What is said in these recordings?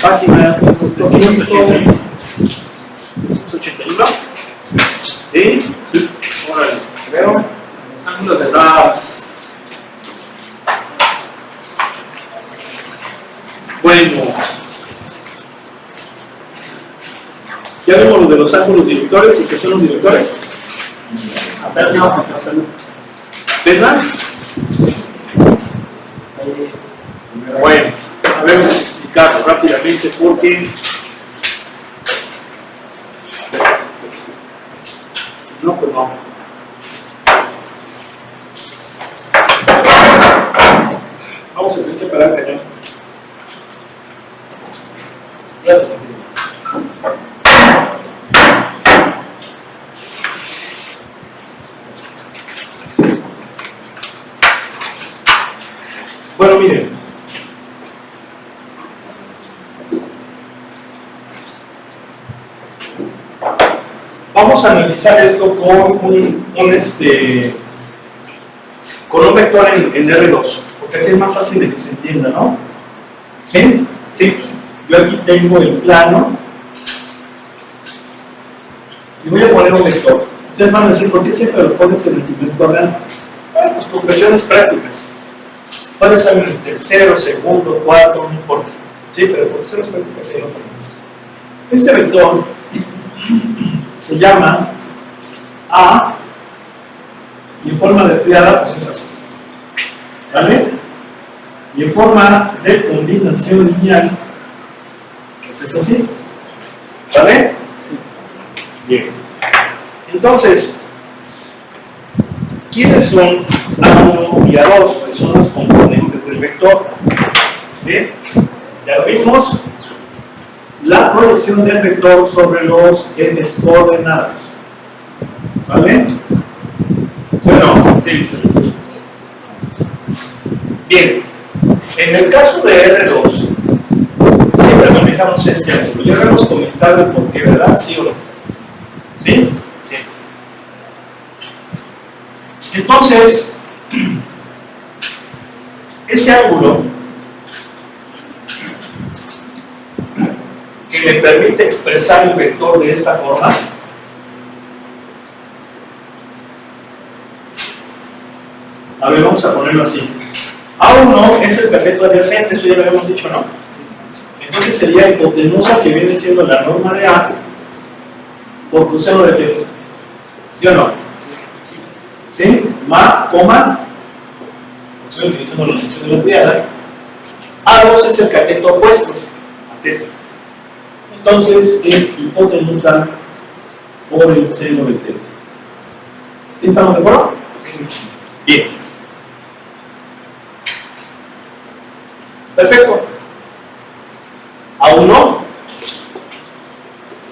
página 381. ¿Sí? Órale, veo. Los ángulos de las. Bueno. Ya vemos lo de los ángulos directores y qué son los directores. ¿Ves más? Bueno, a ver, vamos a explicarlo rápidamente porque si no, pues no. Vamos a tener que parar el cañón. Gracias, amigo. Bueno, miren. Vamos a analizar esto con un vector en R2, porque así es más fácil de que se entienda, ¿no? ¿Sí? Sí. Yo aquí tengo el plano y voy a poner un vector. Ustedes van a decir, ¿por qué siempre lo pones en el dimensional real? Bueno, pues por cuestiones prácticas. Puede ser en el tercero, segundo, cuarto, no importa. Sí, pero por cuestiones prácticas ahí lo ponemos. Este vector se llama A y en forma de triada pues es así, ¿vale? Y en forma de combinación lineal pues es así, ¿vale? Sí. Bien. Entonces, ¿quiénes son A1 y A2? Que son los componentes del vector. Bien, ya lo vimos. La proyección del vector sobre los ejes coordenados. ¿Vale? ¿Sí o no? Sí. Bien. En el caso de R2, siempre manejamos este ángulo. Ya hemos comentado el por qué, ¿verdad? ¿Sí o no? ¿Sí? Sí. Entonces, ese ángulo que me permite expresar el vector de esta forma a ver, vamos a ponerlo así. A1 es el cateto adyacente, eso ya lo habíamos dicho, ¿no? Entonces sería hipotenusa, que viene siendo la norma de A por crucero de teto. ¿Sí o no? ¿Sí? Ma, coma, estoy utilizando la función de la triada. A2 es el cateto opuesto a teto. Entonces es hipotenusa por el seno de teto. ¿Sí estamos de acuerdo? Bien. Perfecto. A1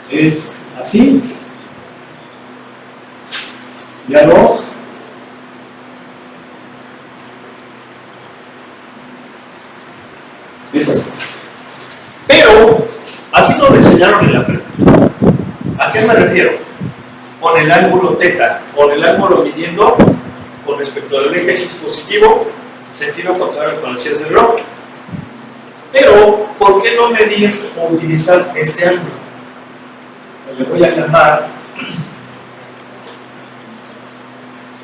es así. Y A2 es así. Pero así nos lo enseñaron en la práctica. ¿A qué me refiero? Con el ángulo θ, con el ángulo midiendo con respecto al eje X positivo, sentido contrario a las velocidades del reloj. Pero, ¿por qué no medir o utilizar este ángulo? Le voy a llamar,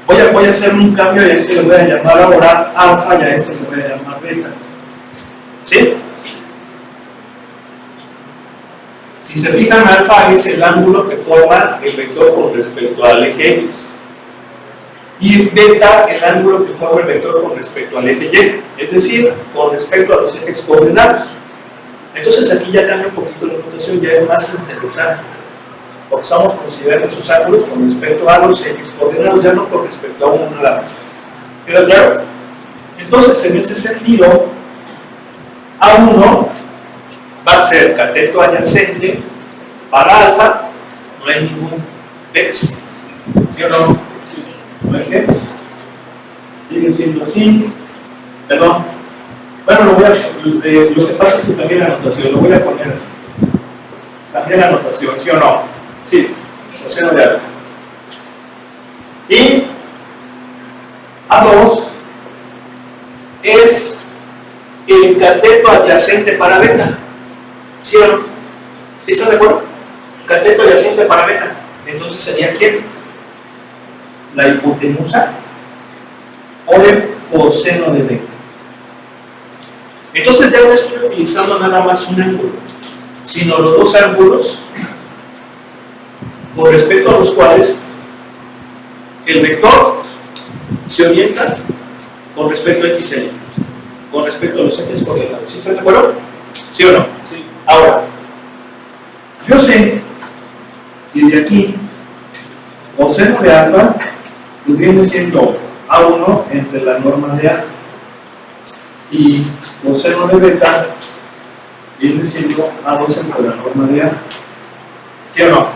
voy a hacer un cambio y a este le voy a llamar ahora alfa y a este le voy a llamar beta. ¿Sí? Si se fijan, alfa es el ángulo que forma el vector con respecto al eje X. Y beta el ángulo que forma el vector con respecto al eje Y, es decir, con respecto a los ejes coordenados. Entonces aquí ya cambia un poquito la notación, ya es más interesante, porque estamos considerando esos ángulos con respecto a los ejes coordenados, ya no con respecto a uno nada más. ¿Queda claro? Entonces, en ese sentido, A1 va a ser cateto adyacente para alfa, no hay ningún X, ¿sí o no? No hay X, sigue siendo así, perdón. Bueno, lo que pasa es que también la notación, lo voy a poner así. También la notación, ¿sí o no? Sí, coseno de alfa. Y A2 es el cateto adyacente para beta. ¿Sí o no? ¿Sí están de acuerdo? Cateto adyacente para beta. Entonces sería ¿quién? La hipotenusa o el coseno de beta. Entonces ya no estoy utilizando nada más un ángulo, sino los dos ángulos con respecto a los cuales el vector se orienta con respecto a x y y, con respecto a los ejes coordinados. ¿Sí están de acuerdo? ¿Sí o no? Sí. Ahora, yo sé que de aquí coseno de alfa viene siendo A1 entre la norma de A y coseno de beta viene siendo A2 entre la norma de A. ¿Sí o no?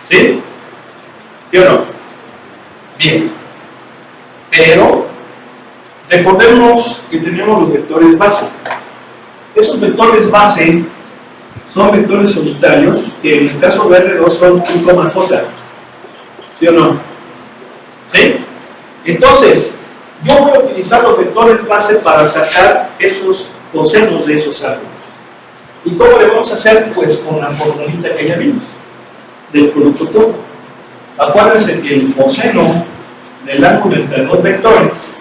¿Sí? ¿Sí o no? Bien. Pero recordemos que tenemos los vectores base. Esos vectores base son vectores solitarios que en el caso de R2 son punto más J. ¿Sí o no? ¿Sí? Entonces, yo voy a utilizar los vectores base para sacar esos cosenos de esos ángulos. ¿Y cómo le vamos a hacer? Pues con la formulita que ya vimos del producto todo. Acuérdense que el coseno del ángulo entre dos vectores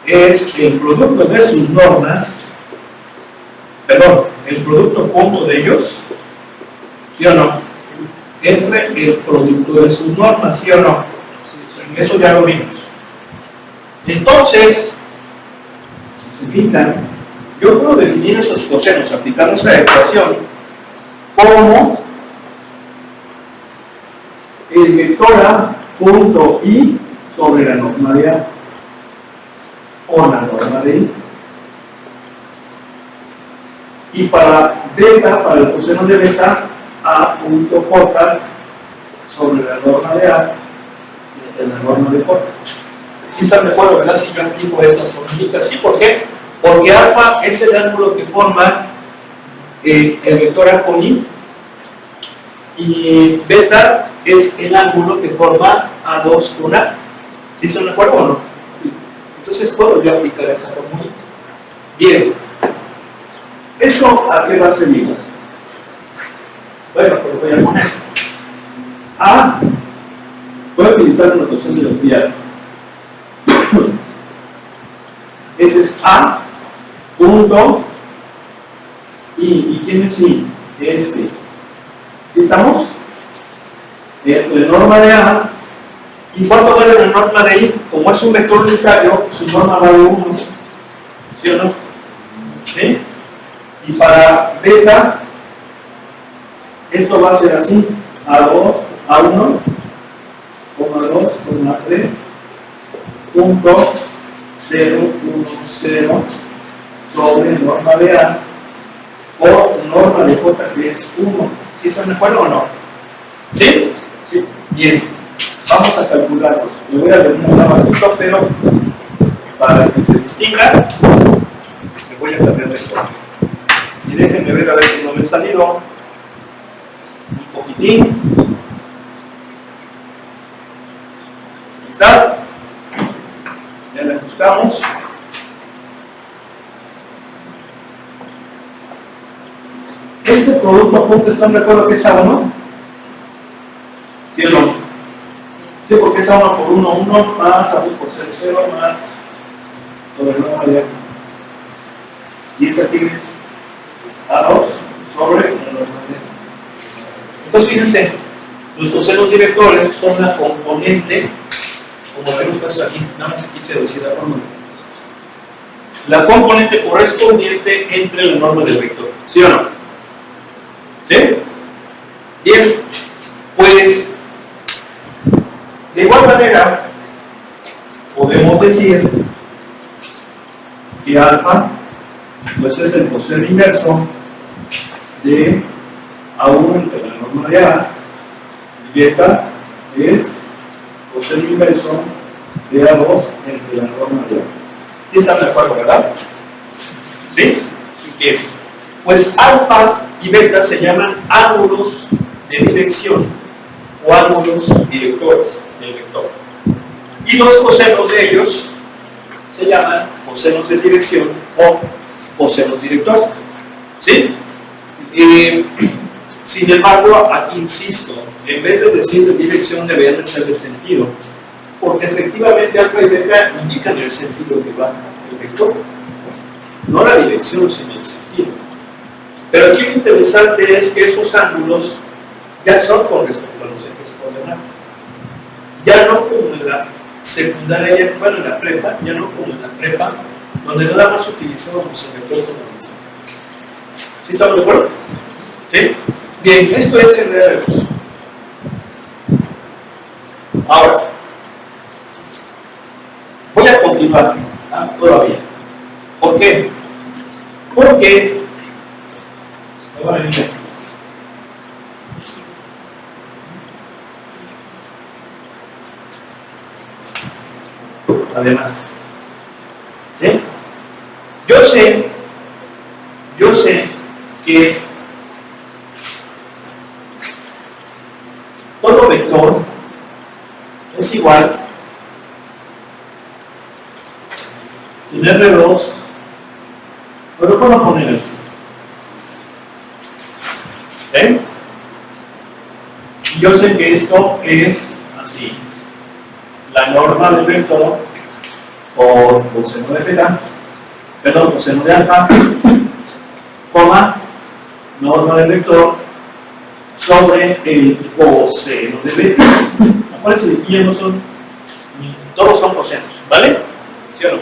es el producto de sus normas, perdón, el producto punto de ellos, ¿sí o no? Entre el producto de sus normas, ¿sí o no? Eso ya lo vimos. Entonces, si se fijan, yo puedo definir esos cosenos aplicando esa ecuación como el vector A punto I sobre la norma de A o la norma de I. Y para beta, para el coseno de beta, A punto J sobre la norma de A y la norma de J. ¿Sí están de acuerdo, verdad? Si yo aplico estas formulitas. ¿Sí? ¿Por qué? Porque alfa es el ángulo que forma el vector A con I y beta es el ángulo que forma A2 con A. ¿Sí están de acuerdo o no? Sí. Entonces puedo yo aplicar esa formulita. Bien. ¿Eso a qué va a servir? Bueno, pues voy a poner A. Voy a utilizar la notación de los diarios. Ese es A punto ¿y quién es I? Este. ¿Sí estamos? La norma de A. ¿Y cuánto vale la norma de I? Como es un vector unitario, su norma vale 1. ¿Sí o no? ¿Sí? Y para beta, esto va a ser así: A2, A1, coma 2, coma 3, punto 0, 1, 0, sobre norma de A, o norma de J, que es 1. ¿Sí están de acuerdo o no? ¿Sí? Sí. Bien. Vamos a calcularlos. Le voy a denominar bajito, pero para que se distinga, le voy a cambiar de color. Y déjenme ver a ver si no me he salido un poquitín. ¿Está? Ya le ajustamos. Este producto punto, ¿están de acuerdo que es A1? ¿Sí o no? Sí, porque es A1 por 1, 1 más A2 por 0, 0 más sobre la norma de A. Y esa aquí es A2 sobre la norma de A. Entonces fíjense, los cosenos directores son la componente, como lo hemos puesto aquí, nada más aquí se decide la fórmula, la componente correspondiente entre la norma del vector. ¿Sí o no? ¿Sí? Bien, pues de igual manera podemos decir que alfa pues es el coseno inverso de A1 entre la norma de A y beta es coseno inverso de A2 entre la norma de A. ¿Sí están de acuerdo, verdad? ¿Sí? Bien. Pues alfa y beta se llaman ángulos de dirección o ángulos directores del vector. Y los cosenos de ellos se llaman cosenos de dirección o cosenos directores. ¿Sí? Sí. Sin embargo, aquí insisto, en vez de decir de dirección deberían de ser de sentido, porque efectivamente alfa y beta indican el sentido que va el vector, no la dirección sino el sentido. Pero aquí lo interesante es que esos ángulos ya son con respecto a los ejes coordenados, ya no como en la secundaria, bueno, en la prepa, ya no como en la prepa, donde nada más utilizábamos el vector como mismo. ¿Sí estamos de acuerdo? ¿Sí? Bien, esto es el R2. Ahora, voy a continuar todavía. ¿Por qué? Porque, además, ¿sí? Yo sé que todo vector es igual en R2, pero ¿cómo poner así? ¿Ven? Y yo sé que esto es así. La norma del vector por coseno de beta, perdón, coseno de alfa, coma, norma del vector sobre el coseno de beta. Acuérdense que ya no son, todos son cosenos, ¿vale? ¿Sí o no?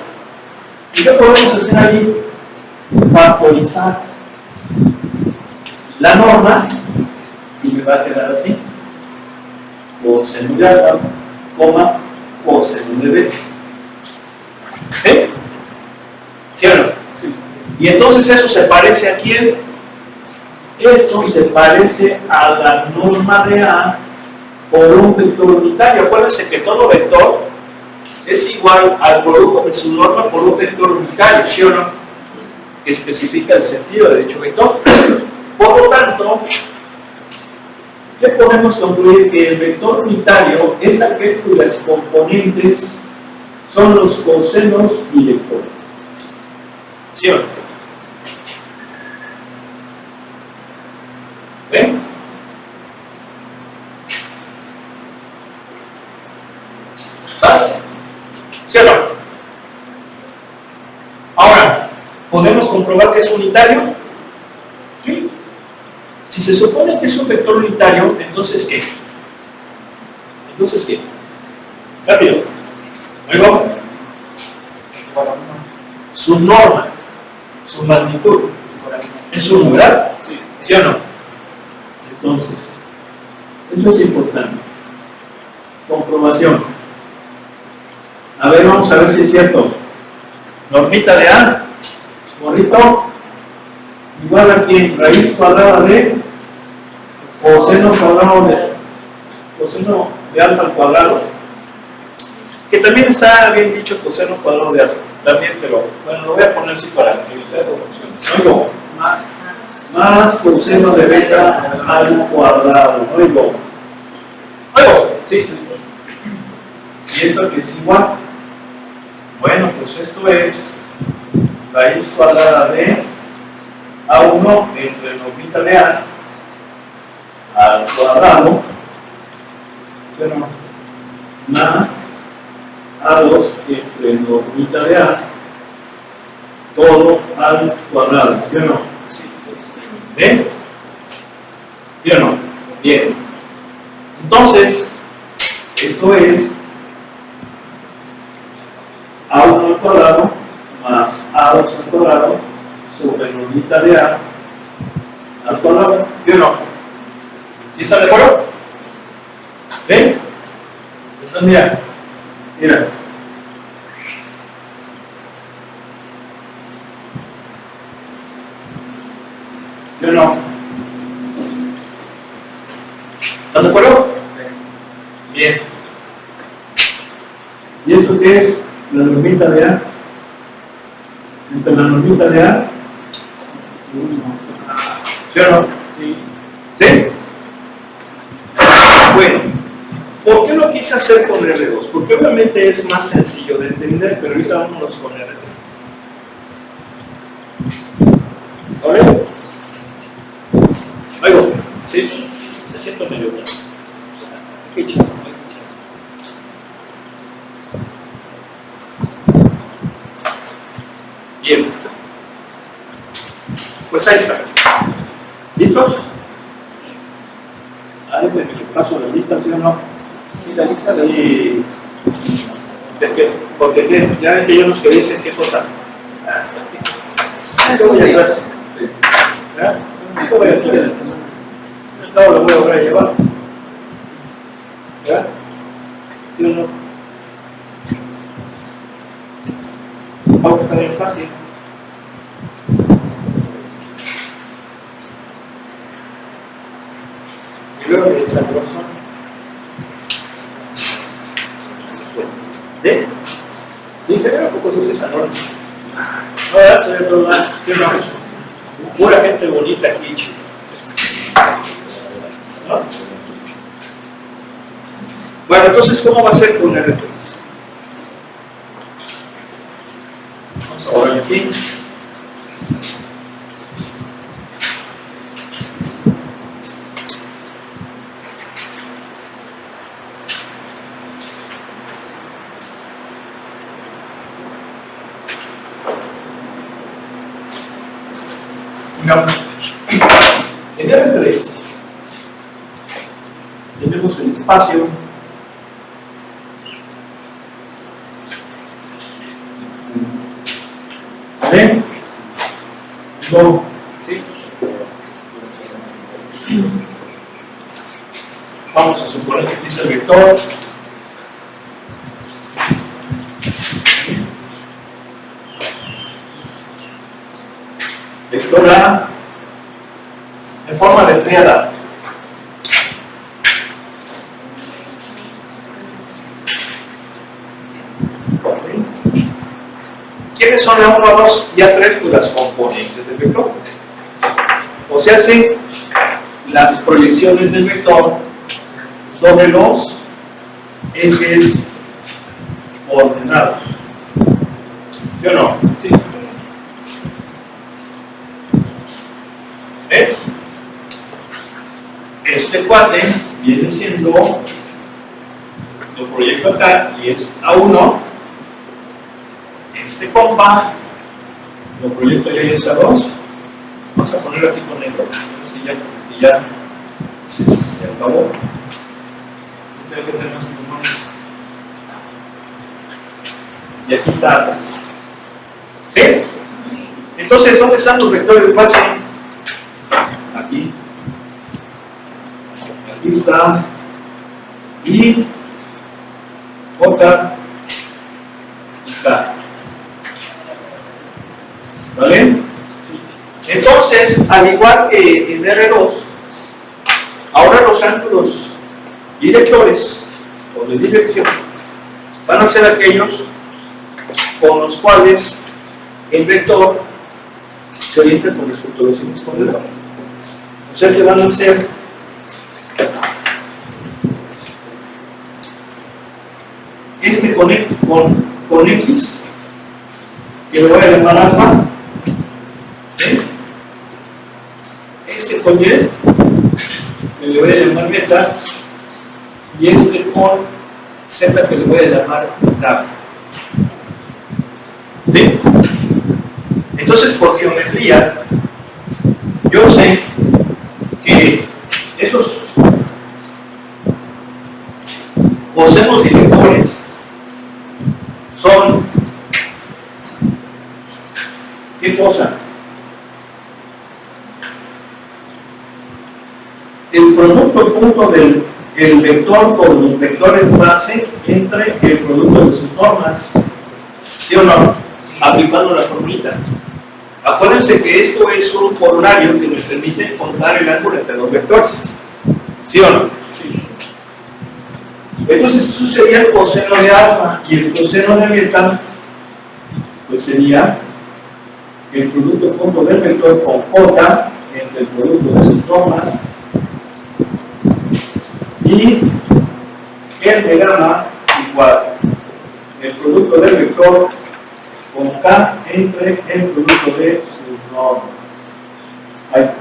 ¿Y qué podemos hacer allí? Factorizar la norma y me va a quedar así: coseno de alfa, coma, coseno de beta. ¿Sí? ¿Sí o no? Sí. Y entonces eso se parece a quién? Esto se parece a la norma de A por un vector unitario. Acuérdense que todo vector es igual al producto de su norma por un vector unitario, ¿sí o no? Que especifica el sentido de dicho vector. Por lo tanto, ¿qué podemos concluir? Que el vector unitario es aquel cuyas componentes son los cosenos directores. ¿Sí o no? ¿Ven? ¿Vas? ¿Sí o no? Ahora, ¿podemos comprobar que es unitario? Sí. Si se supone que es un vector unitario, ¿entonces qué? ¿Entonces qué? Rápido. Luego, su norma, su magnitud, ¿es uno, verdad? Sí. ¿Sí o no? Entonces, eso es importante. Comprobación. A ver, vamos a ver si es cierto. Normita de A, morrito, igual a quién, raíz cuadrada de coseno cuadrado de coseno de alfa al cuadrado, que también está bien dicho coseno cuadrado de alfa, también, pero bueno, lo voy a poner así para evitar confusiones. Oigo, más coseno de beta al cuadrado, oigo, sí. ¿Y esto que es igual? Bueno, pues esto es raíz cuadrada de A1 entre normita de A al cuadrado, bueno, más A2 entre normita de A todo al cuadrado, ¿sí o no? ¿Ven? ¿Sí o no? Bien. Entonces, esto es A1 al cuadrado más A2 al cuadrado sobre normita de A al cuadrado, ¿sí o no? ¿Sí está de acuerdo? ¿Ven? Entonces mira. ¿Sí o no? ¿Están de acuerdo? Bien. ¿Y eso qué es? La normita de A. Entre la normita de A. ¿Sí o no? Sí. ¿Sí? Bueno, ¿por qué lo quise hacer con R2? Porque obviamente es más sencillo de entender, pero ahorita vámonos con R3. ¿Vale? ¿Sí? Me siento medio bien. Qué chido, qué chido. Bien. Pues ahí está. ¿Listos? Ahí les paso la lista, ¿sí o no? Sí, la lista de ahí. Porque ya ven que yo nos que dicen qué cosa. Hasta aquí. Yo voy atrás. ¿Ya? Yo voy atrás. No, lo voy a volver a llevar. ¿Ya? ¿Sí o no? Vamos a estar bien fácil. Y luego de esa cosa. ¿Sí? Sí, genera pocos usos anónimos. No, ¿verdad? Soy otro lado. ¿Sí o no? Pura gente bonita aquí, chicos. ¿No? Bueno, entonces, ¿cómo va a ser con R3? Vamos a borrar aquí. En R3 tenemos el espacio ¿vale? No, ¿sí? Vamos a suponer que dice el vector vector A en forma de triada. ¿Quiénes son A1, A2 y A3? Pues las componentes del vector. O sea, sí, las proyecciones del vector sobre los ejes ordenados. ¿Sí o no? Sí. ¿Ves? Este cuate viene siendo, lo proyecto acá y es A1. Este compa lo proyecto ya y es A2. Vamos a poner aquí con negro. Y ya se acabó. Creo que tenemos que poner. Y aquí está atrás. ¿Sí? Entonces, ¿dónde están los vectores de base? Aquí. Aquí está. Y J y K. ¿Vale? Entonces, al igual que en R2, ahora los ángulos directores o de dirección van a ser aquellos con los cuales el vector se orienta con respecto a los ejes coordenados. O sea que van a ser este con X, que le voy a llamar alfa, ¿sí? Este con Y, que le voy a llamar beta, y este con Z, que le voy a llamar gamma. ¿Sí? Entonces, por geometría, yo sé que esos cosenos directores son, ¿qué cosa? El producto punto del vector con los vectores base entre el producto de sus normas. ¿Sí o no? Aplicando la formulita. Acuérdense que esto es un corolario que nos permite encontrar el ángulo entre los vectores. ¿Sí o no? Sí. Entonces eso sería el coseno de alfa, y el coseno de beta pues sería el producto punto del vector con J entre el producto de sus normas y el de gamma igual el producto del vector con K entre el producto de sus normas. Ahí está.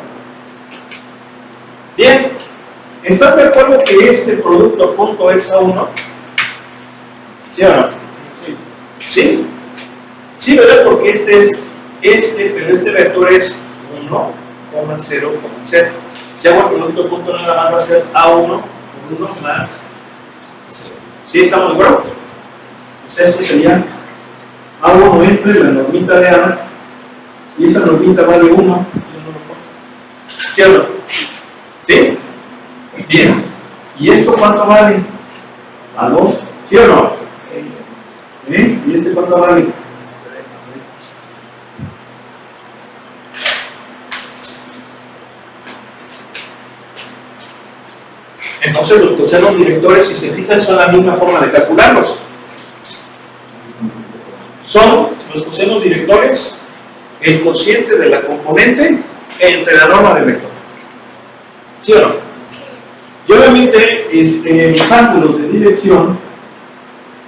Bien. ¿Estás de acuerdo que este producto punto es A1? ¿Sí o no? ¿Sí? Sí, ¿verdad? Porque pero este vector es 1,0,0. Si hago el producto punto nada más va a ser A1, 1 más 0. ¿Sí estamos de acuerdo? O sea, esto sería A1 entre la normita de A, y esa normita vale 1. ¿Sí o no? ¿Sí? Bien. ¿Y esto cuánto vale? A 2. ¿Sí o no? ¿Sí? ¿Y este cuánto vale? Entonces los cosenos directores, si se fijan, son la misma forma de calcularlos. Son los cosenos directores el cociente de la componente entre la norma del vector. ¿Sí o no? Y obviamente los ángulos de dirección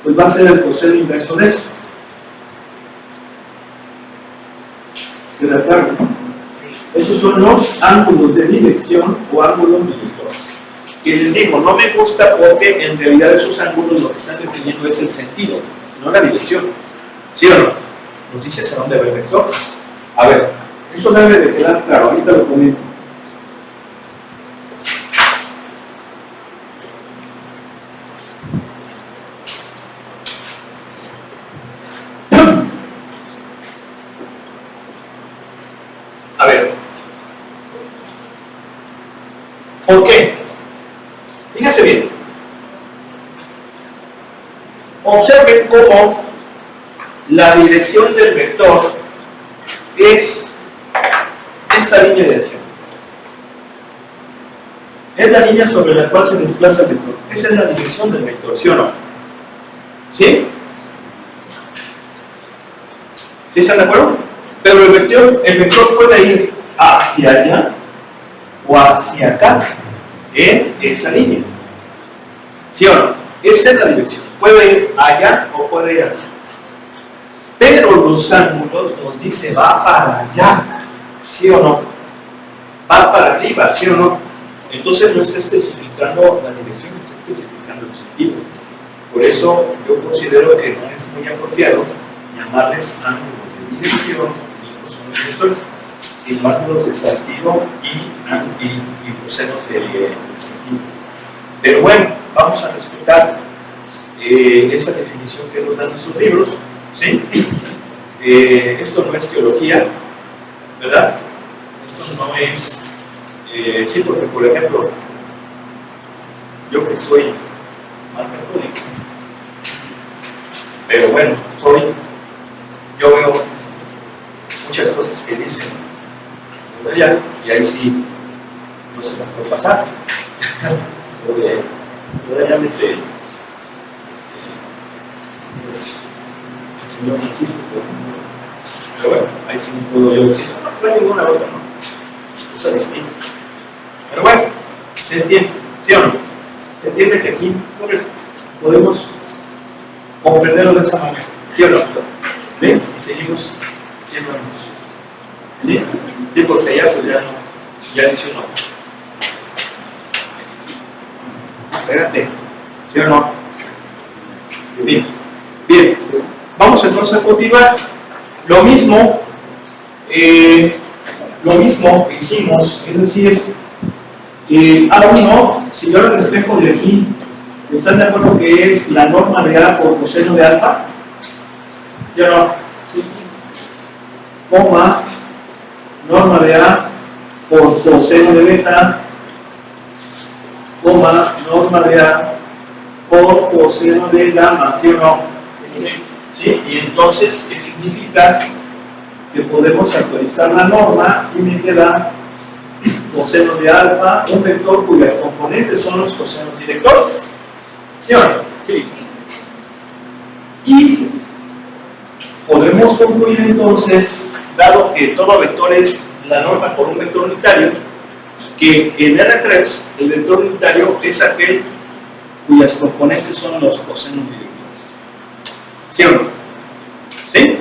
pues va a ser el coseno inverso de eso. ¿Queda claro? Esos son los ángulos de dirección o ángulos directores. Y les digo, no me gusta porque en realidad esos ángulos lo que están definiendo es el sentido, no la dirección. ¿Sí o no? Nos dice hacia dónde va el vector. A ver, eso debe de quedar claro, ahorita lo comento. A ver, ¿por qué? Fíjense bien. Observen cómo la dirección del vector es esta línea de acción. Es la línea sobre la cual se desplaza el vector. Esa es la dirección del vector, ¿sí o no? ¿Sí? ¿Sí están de acuerdo? Pero el vector puede ir hacia allá o hacia acá en esa línea. ¿Sí o no? Esa es la dirección. Puede ir allá o puede ir allá. Pero los ángulos nos dice va para allá. ¿Sí o no? Va para arriba, ¿sí o no? Entonces no está especificando la dirección, está especificando el sentido. Por eso yo considero que no es muy apropiado llamarles ángulos de dirección y cosenos directores, sino ángulos de sentido y cosenos de sentido. Pero bueno, vamos a respetar esa definición que nos dan nuestros libros, ¿sí? Esto no es teología, ¿verdad? Esto no es... sí, porque por ejemplo, yo que soy más católico, pero bueno, yo veo muchas cosas que dicen por allá, y ahí sí no se las puede pasar. Yo ya me sé pues, el Señor Francisco, pero bueno, ahí sí no puedo yo decir, no hay ninguna otra, ¿no? Es cosa distinta. Pero bueno, se entiende, ¿sí o no? Se entiende que aquí podemos comprenderlo de esa manera, ¿sí o no? ¿Ven? Y seguimos siendo amigos. ¿Sí? Sí, porque allá pues ya dice uno. Espérate, ¿sí o no? Bien, bien. Vamos entonces a continuar. Lo mismo que hicimos, es decir, A1, si yo lo despejo de aquí, ¿están de acuerdo que es la norma de A por coseno de alfa? ¿Sí o no? Sí. Coma, norma de A por coseno de beta, coma, norma de A por coseno de gamma, ¿sí o no? ¿Sí? Y entonces, ¿qué significa? Que podemos actualizar la norma y me queda coseno de alfa, un vector cuyas componentes son los cosenos directores. ¿Sí o no? Sí. Y podemos concluir entonces, dado que todo vector es la norma por un vector unitario, que en R3 el vector unitario es aquel cuyas componentes son los cosenos directores. ¿Sí o no? ¿Sí?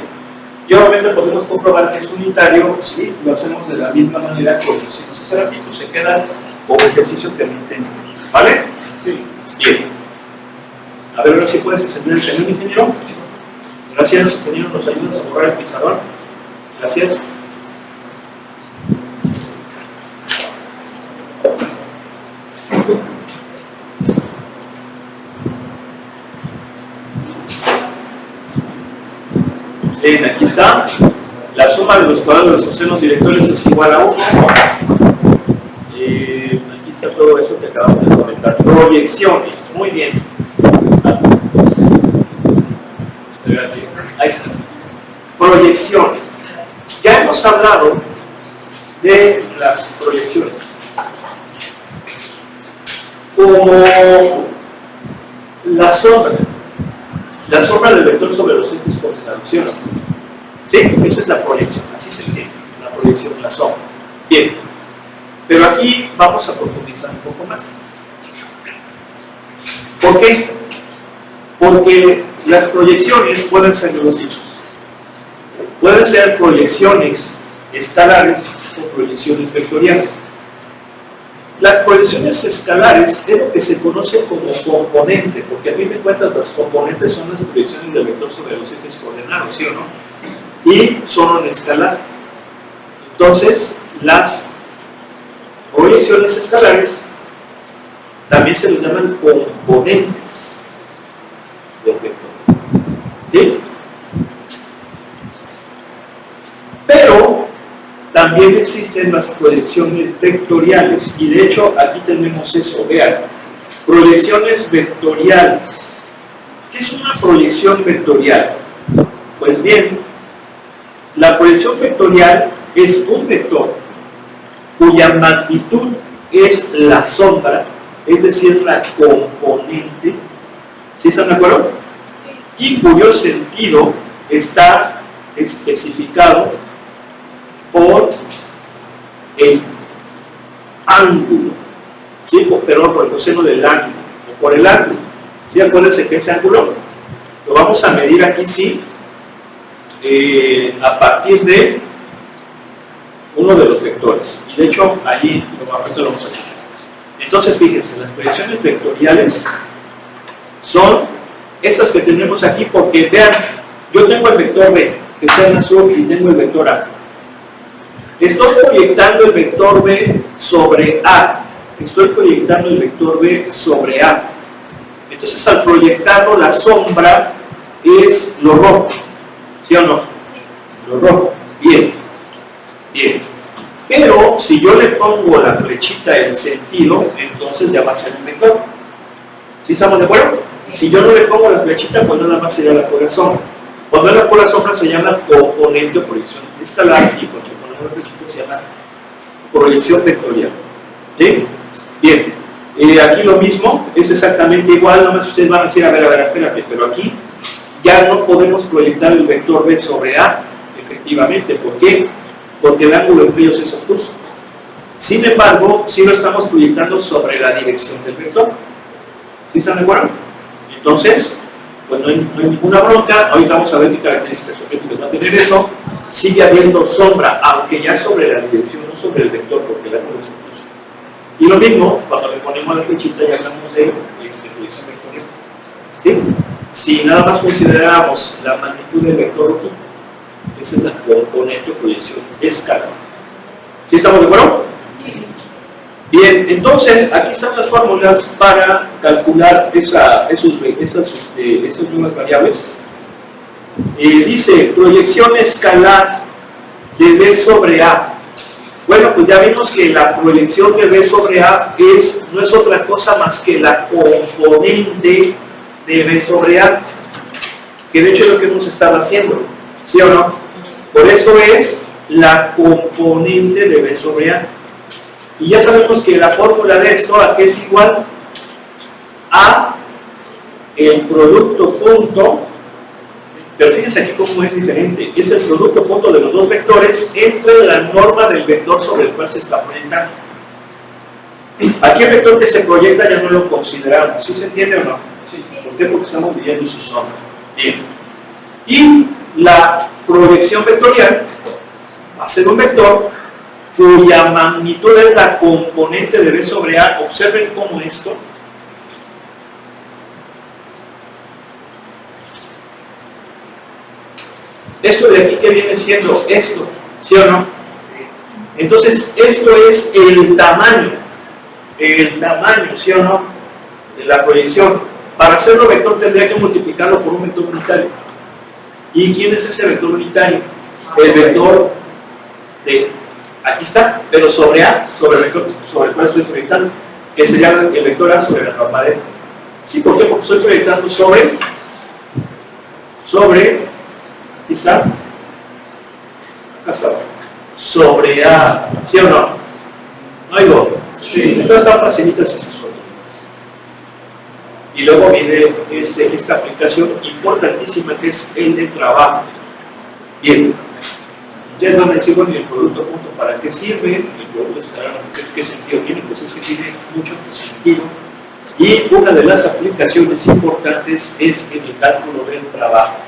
Y obviamente podemos comprobar que es unitario si lo hacemos de la misma manera como lo hicimos hace ratito. Se queda como ejercicio pendiente. ¿Vale? Sí. Bien. A ver, ahora sí puedes encender el sonido, ingeniero. Gracias, ingeniero. ¿Nos ayudas a borrar el pizarrón? Gracias. Bien, aquí está. La suma de los cuadrados de los cosenos directores es igual a 1. Aquí está todo eso que acabamos de comentar. Proyecciones. Muy bien. Ahí está. Proyecciones. Ya hemos hablado de las proyecciones como la sombra del vector sobre los ejes coordinados, ¿sí o no? Sí, esa es la proyección, así se entiende, la proyección, la sombra. Bien, pero aquí vamos a profundizar un poco más. ¿Por qué? Porque las proyecciones pueden ser de dos tipos. Pueden ser proyecciones escalares o proyecciones vectoriales. Las proyecciones escalares es lo que se conoce como componente, porque a fin de cuentas los componentes son las proyecciones del vector sobre los ejes coordenados, ¿sí o no? Y son en escalar. Entonces, las proyecciones escalares también se les llaman componentes del vector. ¿Sí? Pero también existen las proyecciones vectoriales, y de hecho aquí tenemos eso, vean, proyecciones vectoriales. ¿Qué es una proyección vectorial? Pues bien, la proyección vectorial es un vector cuya magnitud es la sombra, es decir, la componente, ¿sí están de acuerdo? Y cuyo sentido está especificado por el ángulo, ¿sí? Perdón, por el coseno del ángulo, o por el ángulo. ¿Sí? Acuérdense que ese ángulo lo vamos a medir aquí, sí, a partir de uno de los vectores. Y de hecho, allí normalmente lo vamos a ver. Entonces, fíjense, las proyecciones vectoriales son esas que tenemos aquí, porque vean, yo tengo el vector B, que está en azul, y tengo el vector A. Estoy proyectando el vector B sobre A. Estoy proyectando el vector B sobre A. Entonces, al proyectarlo, la sombra es lo rojo. ¿Sí o no? Lo rojo. Bien. Bien. Pero, si yo le pongo la flechita en sentido, entonces ya va a ser un vector. ¿Sí estamos de acuerdo? Si yo no le pongo la flechita, pues nada más sería la pura sombra. Cuando es la pura sombra se llama componente o proyección escalar, y cuando ponemos la flechita se llama proyección vectorial. ¿Sí? Bien. Aquí lo mismo, es exactamente igual, nada más ustedes van a decir, a ver, espérate, pero aquí ya no podemos proyectar el vector B sobre A, efectivamente. ¿Por qué? Porque el ángulo entre ellos es obtuso. Sin embargo, sí lo estamos proyectando sobre la dirección del vector. ¿Sí están de acuerdo? Entonces, pues no hay ninguna bronca. Ahorita vamos a ver qué características objetivas va a tener eso. Sigue habiendo sombra, aunque ya sobre la dirección, no sobre el vector, porque el ángulo es obtuso. Y lo mismo, cuando le ponemos la flechita, ya hablamos de proyección vectorial. ¿Sí? Si nada más consideramos la magnitud del vector aquí, esa es la componente o proyección escalar. ¿Sí estamos de acuerdo? Sí. Bien, entonces aquí están las fórmulas para calcular esas nuevas variables. Dice proyección escalar de B sobre A. Bueno, pues ya vimos que la proyección de B sobre A no es otra cosa más que la componente de B sobre A, que de hecho es lo que hemos estado haciendo, ¿sí o no? Por eso es la componente de B sobre A. Y ya sabemos que la fórmula de esto, ¿a qué es igual? A el producto punto, pero fíjense aquí cómo es diferente, es el producto punto de los dos vectores entre la norma del vector sobre el cual se está proyectando. Aquí el vector que se proyecta ya no lo consideramos, ¿sí se entiende o no? Sí. ¿Por qué? Porque estamos midiendo su sombra. Bien. Y la proyección vectorial va a ser un vector cuya magnitud es la componente de B sobre A. Observen cómo esto de aquí que viene siendo esto, ¿sí o no? Entonces esto es el tamaño, ¿sí o no? De la proyección. Para hacerlo vector tendría que multiplicarlo por un vector unitario. ¿Y quién es ese vector unitario? El vector de, aquí está, pero sobre A, sobre el vector sobre el cual estoy proyectando, que sería el vector A sobre la norma D. ¿Sí? ¿Por qué? Porque estoy proyectando sobre, aquí está, acá está, sobre A, ¿sí o no? ¿No hay dos? Sí. Entonces están facilitas esas fórmulas. Y luego viene esta aplicación importantísima que es el de trabajo. Bien, ustedes van a decir, bueno, ¿y el producto punto para qué sirve? El producto escalar, ¿qué sentido tiene? Pues es que tiene mucho sentido. Y una de las aplicaciones importantes es en el cálculo del trabajo.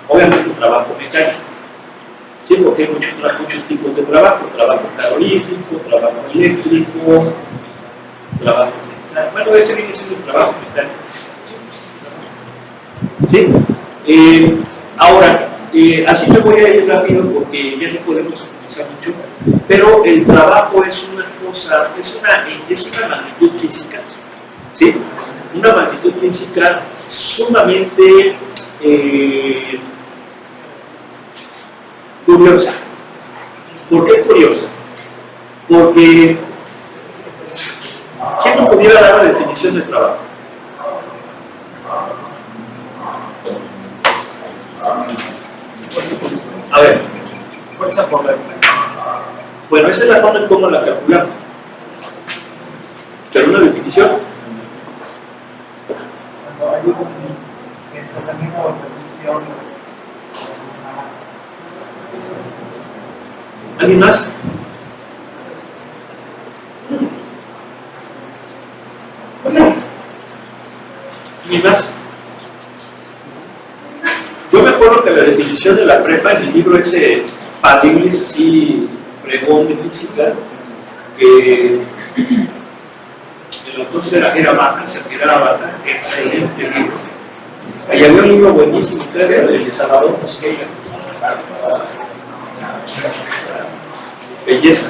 Obviamente el trabajo mecánico. Sí, porque hay muchos tipos de trabajo. Trabajo calorífico, trabajo eléctrico, trabajo mecánico. Bueno, este viene siendo el trabajo mecánico. ¿Sí? Ahora, así me voy a ir rápido porque ya no podemos utilizar mucho, pero el trabajo es una cosa, es una magnitud física, ¿sí? Una magnitud física sumamente curiosa. ¿Por qué curiosa? Porque ¿quién no pudiera dar la definición de trabajo? A ver, fuerza por la definición. Bueno, esa es la forma en cómo la calculamos. Pero una definición. Cuando hay un desplazamiento o reducción. ¿Alguien más? ¿Alguien más? Yo me acuerdo que la definición de la prepa en el libro ese Padiglis, así fregón de física, que el autor era Bata, excelente libro. Ahí había un libro buenísimo, el de Salvador Mosqueira. Belleza.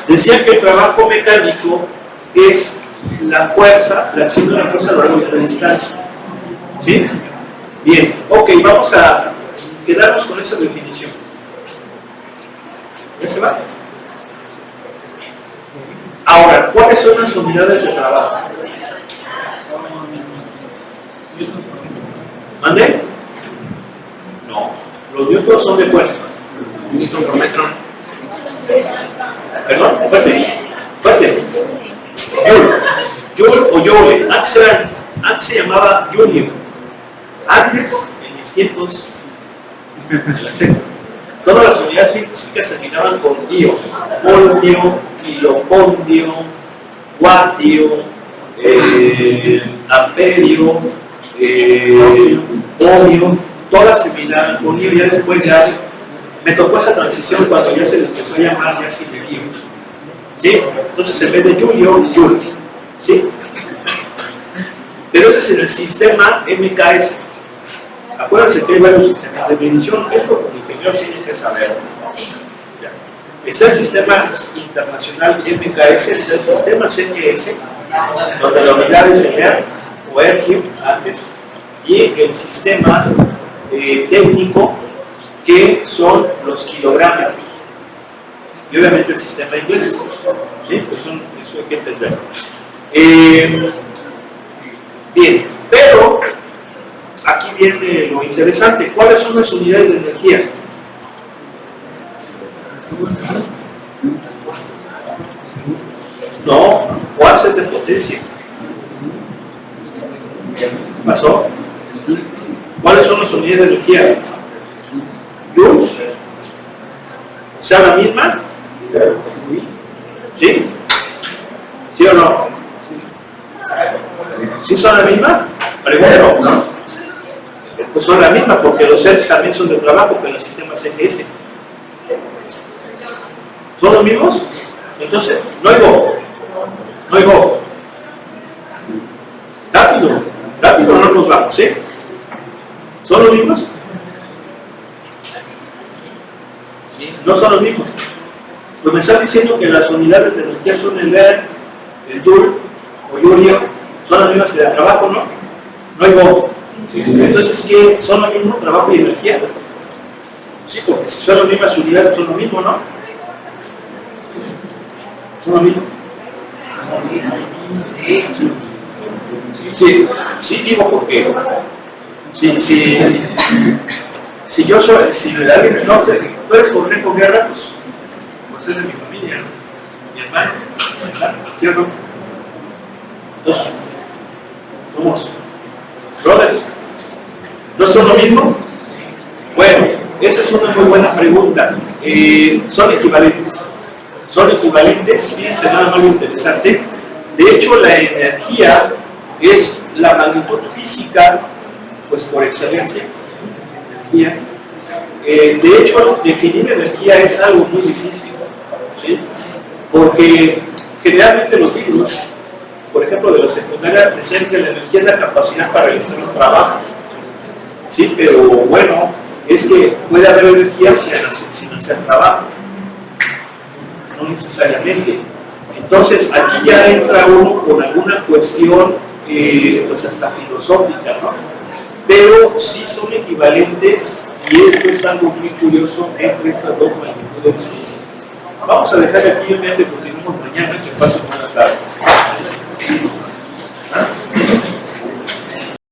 Decía que el trabajo mecánico es la fuerza, la acción de la fuerza a lo largo de la distancia. ¿Sí? Bien, ok, vamos a quedarnos con esa definición. ¿Ya se va? Ahora, ¿cuáles son las unidades de trabajo? ¿Mande? No, los newtons son de fuerza. Newton por metro. Perdón, fuerte. Joule o Joule. Antes se llamaba Joule. Antes, en mis tiempos, todas las unidades físicas se terminaban con dio, voltio, kilovoltio, watio, amperio, ohmio, todas se terminaban con dio. Ya después me tocó esa transición cuando ya se les empezó a llamar ya sin dio. ¿Sí? Entonces en vez de Joule, ¿sí? Pero ese es en el sistema MKS. Acuérdense que hay varios sistemas de medición, eso como ingeniero tienen que saber. Ya. Está el sistema internacional MKS, está el sistema CGS, donde la unidad es el o ERG antes, y el sistema técnico, que son los kilogramos. Y obviamente el sistema inglés. ¿Sí? Pues eso hay que entenderlo. Bien, pero aquí viene lo interesante. ¿Cuáles son las unidades de energía? No, watts de potencia. ¿Pasó? ¿Cuáles son las unidades de energía? Joules. O sea, la misma. ¿Sí? ¿Sí o no? ¿Sí son la misma? Pregunto, ¿no? Pues son la misma porque los CERS también son de trabajo, pero el sistema CGS. ¿Son los mismos? Entonces, no oigo. No oigo. Rápido. Rápido no nos vamos, ¿eh? ¿Son los mismos? No son los mismos. Pues me están diciendo que las unidades de energía son el ER, el Joule o Joule, son las mismas que de trabajo, ¿no? No oigo. Entonces, ¿qué? ¿Son lo mismo, trabajo y energía? Sí, porque si son las mismas unidades, son lo mismo, ¿no? ¿Son lo mismo? Sí, sí digo porque si yo soy, si alguien no puedes correr con guerra, pues es de mi familia, ¿no? Mi hermano, ¿sí o no? Entonces, somos brothers. ¿No son lo mismo? Bueno, esa es una muy buena pregunta. Son equivalentes. Son equivalentes, fíjense nada más lo interesante. De hecho, la energía es la magnitud física, pues por excelencia. Energía. De hecho, definir energía es algo muy difícil, ¿sí? Porque generalmente los libros, por ejemplo, de la secundaria, decían que la energía es la capacidad para realizar un trabajo. Sí, pero bueno, es que puede haber energía sin hacer trabajo. No necesariamente. Entonces, aquí ya entra uno con alguna cuestión, pues hasta filosófica, ¿no? Pero sí son equivalentes, y esto es algo muy curioso entre estas dos magnitudes físicas. Vamos a dejar aquí, obviamente, continuamos mañana, que pasen buenas tardes.